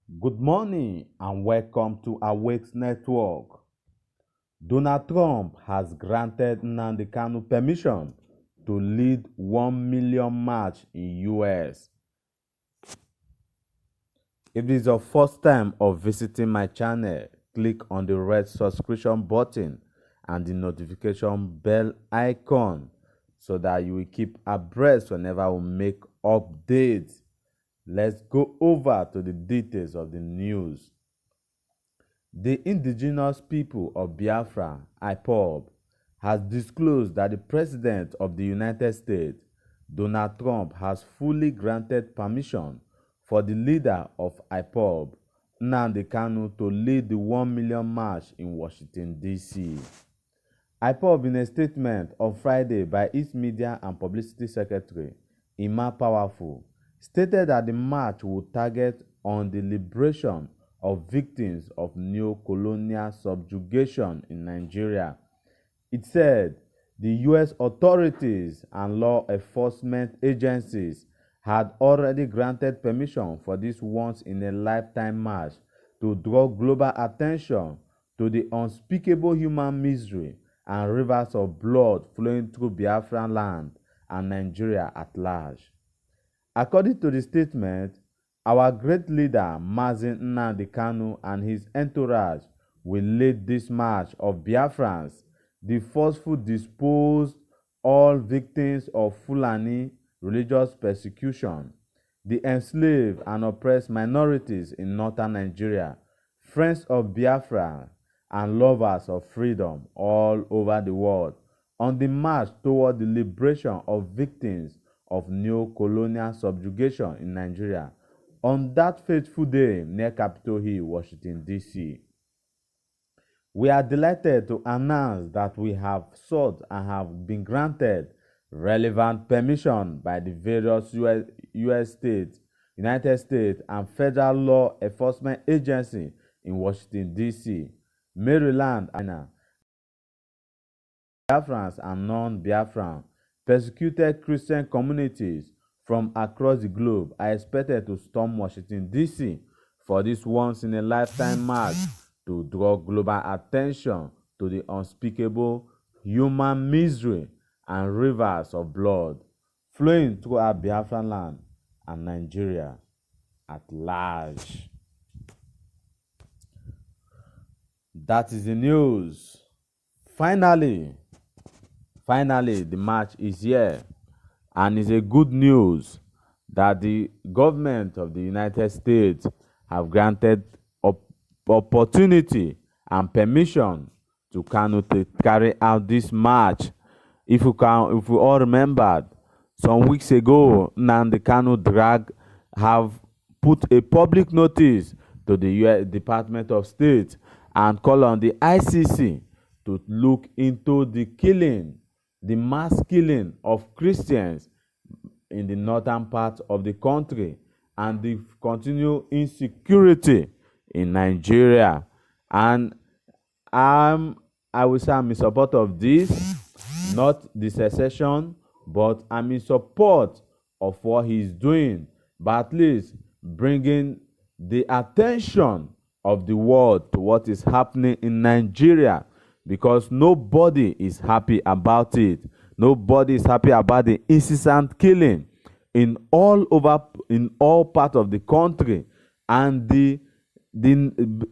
Good morning and welcome to AwakesNetwork. Donald Trump has granted Nnamdi Kanu permission to lead 1 million march in US. If this is your first time of visiting my channel, click on the red subscription button and the notification bell icon so that you will keep abreast whenever we make updates. Let's go over to the details of the news. The indigenous people of Biafra, IPOB, has disclosed that the President of the United States, Donald Trump, has fully granted permission for the leader of IPOB, Nnamdi Kanu, to lead the 1 million march in Washington, D.C. IPOB, in a statement on Friday by its Media and Publicity Secretary, Emma Powerful, stated that the march would target on the liberation of victims of neo-colonial subjugation in Nigeria. It said the U.S. authorities and law enforcement agencies had already granted permission for this once-in-a-lifetime march to draw global attention to the unspeakable human misery and rivers of blood flowing through Biafran land and Nigeria at large. According to the statement, our great leader, Mazi Nnamdi Kanu, and his entourage will lead this march of Biafrans, the forceful disposed all victims of Fulani religious persecution, the enslaved and oppressed minorities in northern Nigeria, friends of Biafra, and lovers of freedom all over the world, on the march toward the liberation of victims of neo-colonial subjugation in Nigeria on that fateful day near Capitol Hill, Washington, D.C. We are delighted to announce that we have sought and have been granted relevant permission by the various U.S. states, United States, and federal law enforcement agencies in Washington, D.C., Maryland, and Biafrans and non-Biafran persecuted Christian communities from across the globe are expected to storm Washington, D.C. for this once-in-a-lifetime march to draw global attention to the unspeakable human misery and rivers of blood flowing through our Biafran land and Nigeria at large. That is the news. Finally, the march is here, and it's a good news that the government of the United States have granted opportunity and permission to Kanu to carry out this march. If we all remembered, some weeks ago, Nnamdi Kanu have put a public notice to the US Department of State and call on the ICC to look into the mass killing of Christians in the northern part of the country and the continued insecurity in Nigeria. And I will say I'm in support of this, not the secession, but I'm in support of what he's doing, but at least bringing the attention of the world to what is happening in Nigeria, because nobody is happy about it. Nobody is happy about the incessant killing in all parts of the country, and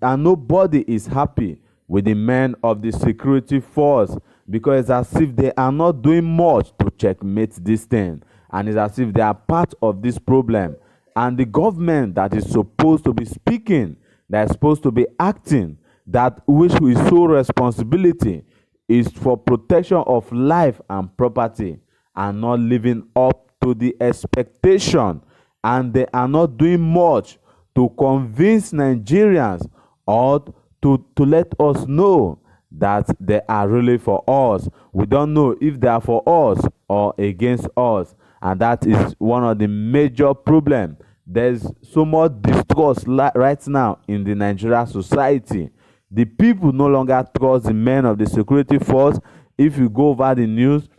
nobody is happy with the men of the security force, because it's as if they are not doing much to checkmate this thing, and it's as if they are part of this problem. And the government that is supposed to be speaking, that is supposed to be acting, that which is sole responsibility is for protection of life and property, and not living up to the expectation, and they are not doing much to convince Nigerians or to let us know that they are really for us. We don't know if they are for us or against us, and that is one of the major problems. There's so much distrust right now in the Nigerian society. The people no longer trust the men of the security force. If you go over the news,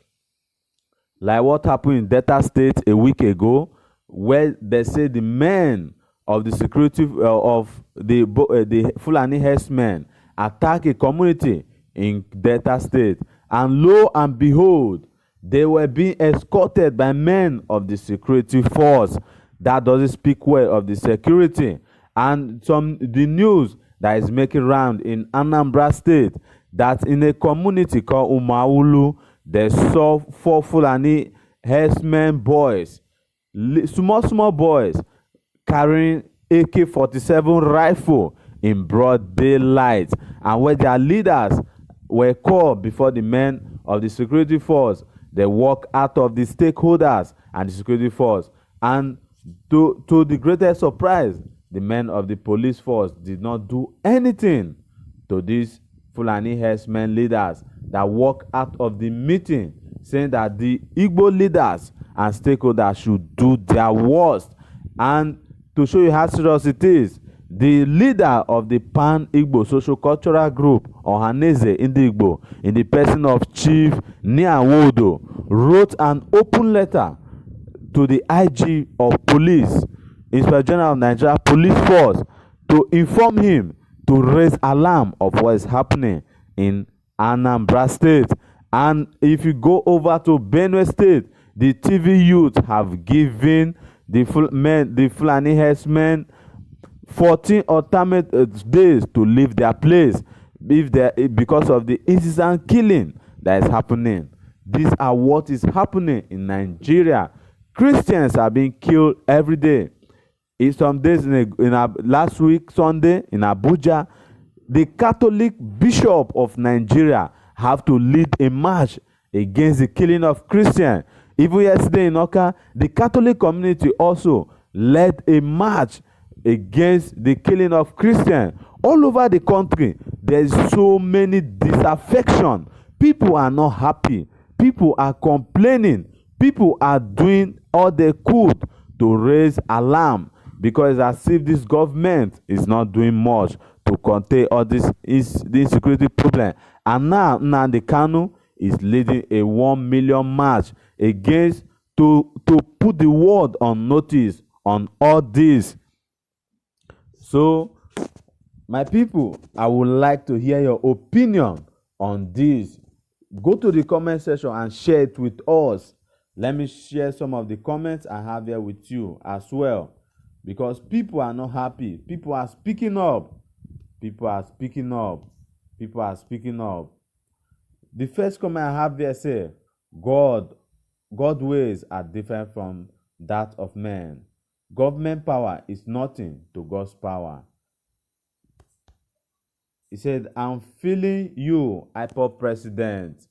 like what happened in Delta State a week ago, where they say the men of the security of the Fulani herdsmen attack a community in Delta State, and lo and behold, they were being escorted by men of the security force. That doesn't speak well of the security. And the news that is making round in Anambra State, that in a community called Umaulu, they saw 4 Fulani herdsmen boys, small boys, carrying AK-47 rifle in broad daylight, and when their leaders were called before the men of the security force, they walk out of the stakeholders and the security force, and to the greatest surprise, the men of the police force did not do anything to these Fulani herdsmen leaders that walk out of the meeting, saying that the Igbo leaders and stakeholders should do their worst. And to show you how serious it is, the leader of the Pan-Igbo Socio-Cultural Group, Ohaneze Indigbo, in the person of Chief Niawodo, wrote an open letter to the IG of Police, Inspector General of Nigeria Police Force, to inform him to raise alarm of what is happening in Anambra State. And if you go over to Benue State, the TV youth have given the Fulani herdsmen 14 alternate days to leave their place because of the incessant killing that is happening. These are what is happening in Nigeria. Christians are being killed every day. In some days, last week, Sunday, in Abuja, the Catholic Bishop of Nigeria have to lead a march against the killing of Christians. Even yesterday in Oka, the Catholic community also led a march against the killing of Christians. All over the country, there is so many disaffection. People are not happy. People are complaining. People are doing all they could to raise alarm, because it's as if this government is not doing much to contain all this insecurity problem. And now Nnamdi Kanu is leading a 1 million march against to put the world on notice on all this. So, my people, I would like to hear your opinion on this. Go to the comment section and share it with us. Let me share some of the comments I have here with you as well, because people are not happy. People are speaking up. People are speaking up. People are speaking up. The first comment I have here says, God's ways are different from that of men. Government power is nothing to God's power. He said, I'm feeling you, hyper president.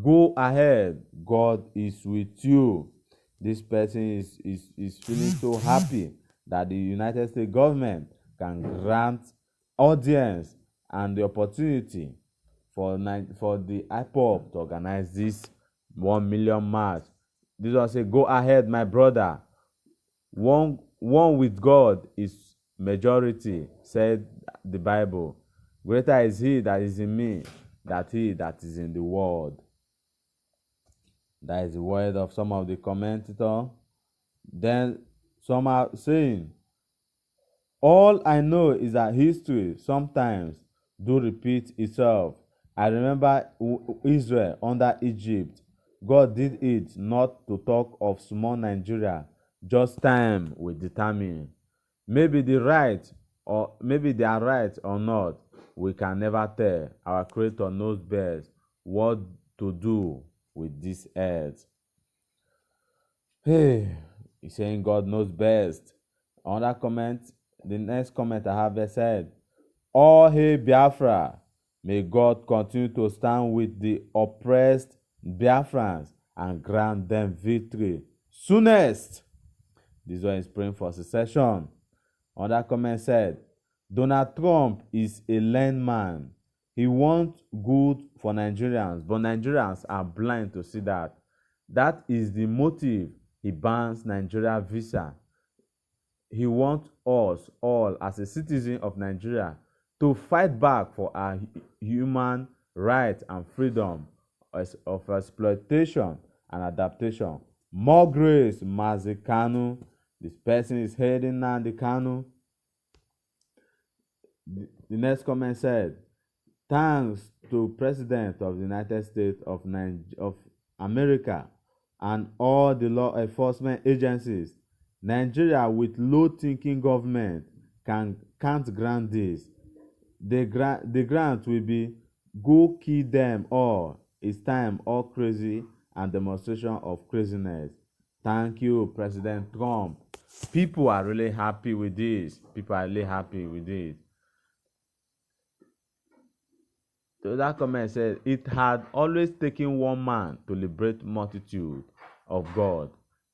Go ahead. God is with you. This person is feeling so happy that the United States government can grant audience and the opportunity for the IPOB to organize this 1 million march. This one say, go ahead, my brother. One with God is majority, said the Bible. Greater is he that is in me than he that is in the world. That is the word of some of the commentators. Then some are saying, all I know is that history sometimes do repeat itself. I remember Israel under Egypt. God did it not to talk of small Nigeria. Just time will determine. Maybe they are right or not. We can never tell. Our Creator knows best what to do with this earth. Hey, he's saying God knows best. Another comment, the next comment I have said, all hail Biafra. May God continue to stand with the oppressed Biafrans and grant them victory soonest. This one is praying for secession. Another comment said, Donald Trump is a learned man. He wants good for Nigerians, but Nigerians are blind to see that. That is the motive he bans Nigeria visa. He wants us all, as a citizen of Nigeria, to fight back for our human rights and freedom of exploitation and adaptation. More grace, Nnamdi Kanu. This person is heading Nnamdi Kanu. The next comment said, thanks to President of the United States of America and all the law enforcement agencies, Nigeria with low-thinking government can't grant this. The grant will be go kill them all. It's time all crazy and demonstration of craziness. Thank you, President Trump. People are really happy with this. People are really happy with this. So that comment said, it had always taken one man to liberate multitude of God,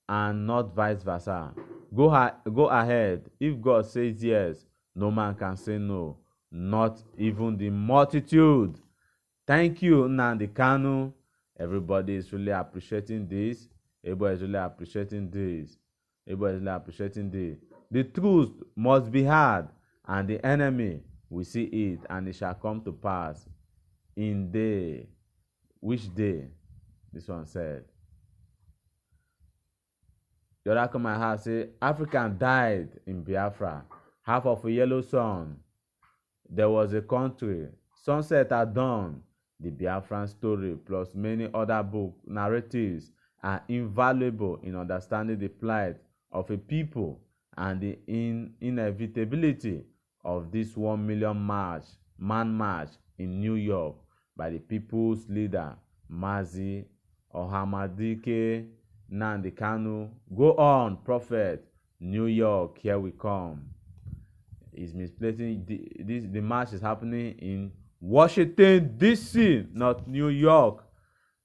and not vice versa. Go ahead. If God says yes, no man can say no, not even the multitude. Thank you, Nnamdi Kanu. Everybody is really appreciating this. Everybody is really appreciating this. Everybody is really appreciating this. The truth must be heard, and the enemy will see it, and it shall come to pass in day. Which day? This one said. The other comment has say, African died in Biafra. Half of a yellow sun. There was a country. Sunset at dawn. The Biafran story plus many other book narratives are invaluable in understanding the plight of a people and the inevitability of this 1 million man march in New York by the people's leader, Mazi Ohamadike Nnamdi Kanu. Go on, prophet. New York, here we come. He's misplacing the march is happening in Washington, D.C., not New York.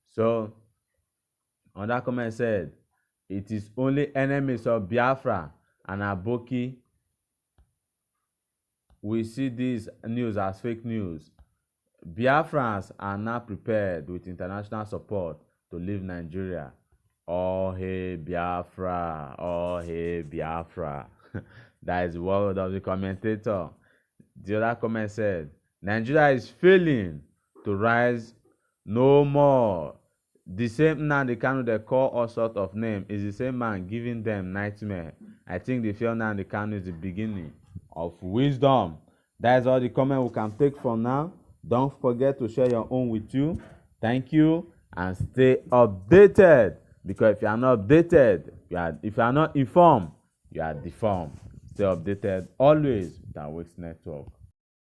So, on that comment said, it is only enemies of Biafra and Aboki. We see this news as fake news. Biafrans are now prepared with international support to leave Nigeria. Oh, hey, Biafra. Oh, hey, Biafra. That is the word of the commentator. The other comment said, Nigeria is failing to rise no more. The same Nnamdi Kanu they call all sorts of names is the same man giving them nightmare. I think they feel Nnamdi Kanu is the beginning of wisdom. That is all the comment we can take for now. Don't forget to share your own with you. Thank you, and stay updated. Because if you are not updated, if you are not informed, you are deformed. Stay updated always with AwakesNetwork.